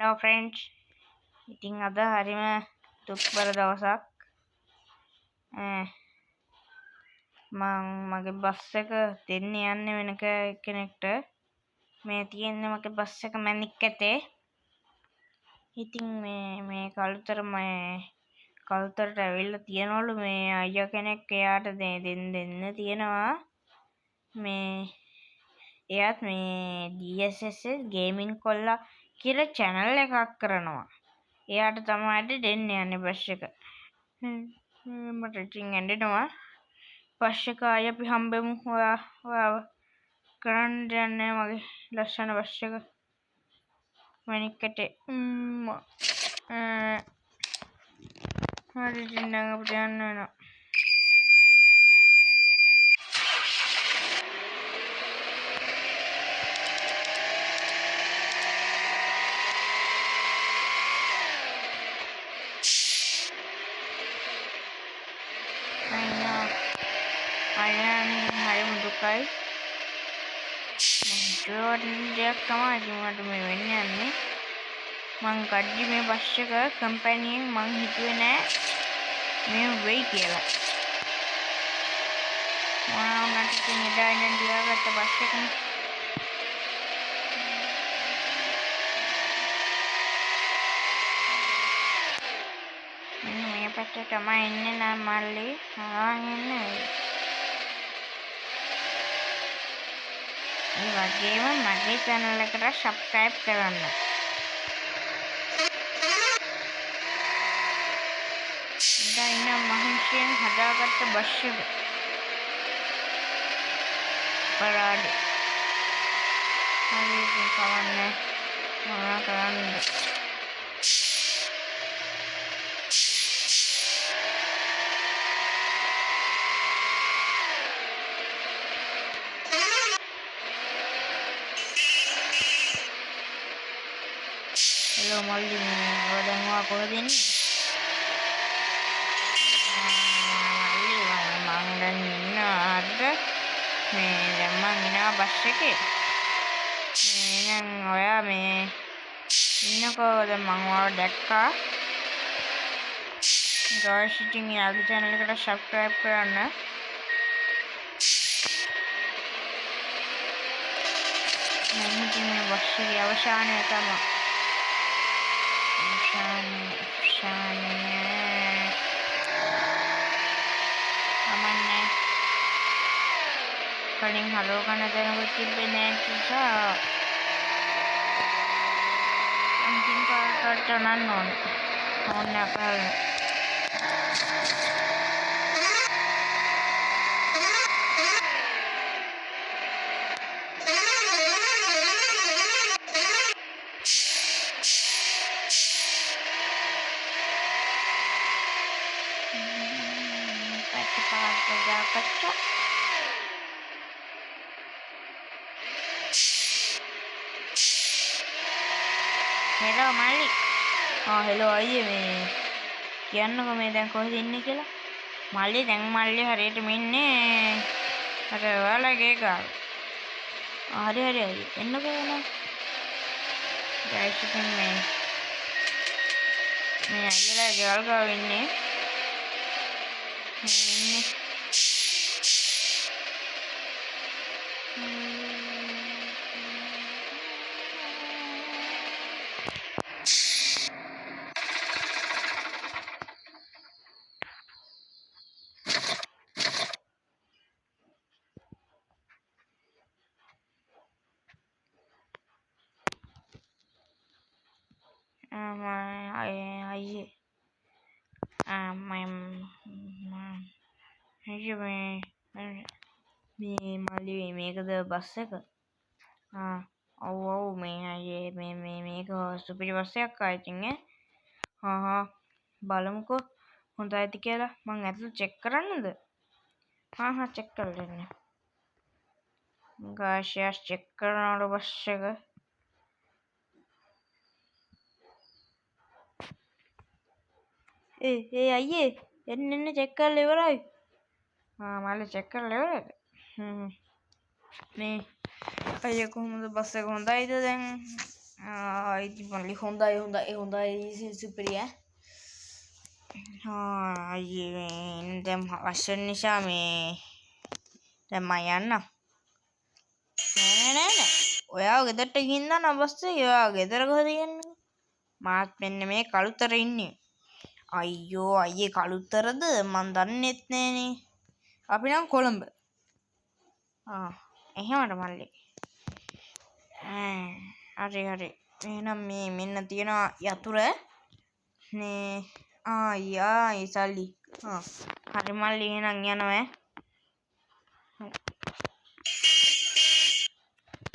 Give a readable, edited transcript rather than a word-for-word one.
Hello friends. ඉතින් අද හරිම දුක්බර දවසක්. මං මගේ බස් එක දෙන්න යන්නේ වෙන කෙනෙක්ට. මේ තියෙන්නේ මගේ බස් එක මැණික් ඇතේ. ඉතින් මේ කළුතරට ඇවිල්ලා තියනවලු මේ අයියා කෙනෙක් එයාට දෙන්න තියෙනවා. එයාත් මේ DSS ගේමින් කොල්ලා කියලා channel එකක් කරනවා. එයාට තමයි දෙන්න යන්නේ බස් එක. මට ඉතින් ඇඬෙනවා. බස් එක ආයි අපි හම්බෙමු. ඔයාව කරන්න යන්නේ මගේ ලස්සන බස් එක. මැණික්කට හරි ඉතින් දැන් අපිට යන්න වෙනවා. අයියා හරිම දුකයි. දෙයක් තමයි මට මේ වෙන්න යන්නේ. මං ගඩි මේ බස් එක කම්පැනියෙන් මං හිතුවේ නෑ මේ වෙයි කියලා. මට ඉතින් එදා ඉඳන් තියාගත්ත බස් එකනේ. මේ පැත්තේ තමයි ඉන්නේ නම් මල්ලි ආන් ඉන්නේ. ඒ වගේම මගේ channel එකට subscribe කරන්න. දැන් මහන්සියෙන් හදාගත්ත බස් එක. පරාදි. හරි කවන්නේ. මොනවා කරන්නද? Hello Molly, දැන් ඔයා කොහෙද ඉන්නේ? මල්ලි මං දැන් ඉන්නවා දැන් මං ඉනවා බස් එකේ. එහෙනම් ඔයා ඉන්නකෝ දැන් මං ඔයාව දැක්කා. guys ඉතින් යාගේ channel එකට subscribe කරන්න. මම ඉතින් මේ බස් එකේ අවසානය තමයි. අමන්නේ කලින් හලෝ කන දැනුත් තිබෙන්නේ නිසා අන්තිම පාරට නන්න ඕනේ අපහල Kacau. Hello Malik. Hello අයියේ කියන්නකෝ මේ දැන් කොහෙද ඉන්නේ කියලා. මල්ලි හරියටම ඉන්නේ අර ඔයාලගේ ගාව. හරි අයියේ එන්නකෝ එනවා. guys ඉතින් මේ අයියලා ගෙවල් ගාව ඉන්නේ. මේ මල්ලි මේකද බස් එක? ඔව් මේ අයියේ මේක සුපිරි බස් එකක් ආයිතින් බලමුකෝ හොඳයිද කියලා. මං ඇතුළේ චෙක් කරන්නද? චෙක් කරලා දෙන්න. ගාෂ්ස් චෙක් කරනවලු බස් එක. අයියේ එන්න චෙක් කරලා ඉවරයි. මල්ලි චෙක් කරලා ඉවරද? මේ අයියේ කොහොමද බස් එක හොඳයිද දැන්? ඉතින් මල්ලි හොඳයි සුපිරිය. අයියේ දැන් වශයෙන් නිසා මේ දැන් මම යන්නම්. නෑ. ඔයාව ගෙදරට ගිහින් දාන්න අවස්ථේ ඔයා ගෙදර කොහෙද යන්නේ? මාත් මෙන්න මේ කළුතර ඉන්නේ. අයියෝ අයියේ කළුතරද මන් දන්නෙත් නෑනේ. අපි නම් කොළඹ. එහෙමද මල්ලි. හරි. එහෙනම් මේ මෙන්න තියෙනවා යතුර. මේ ඒ සල්ලි. හරි මල්ලි එහෙනම් යනවා.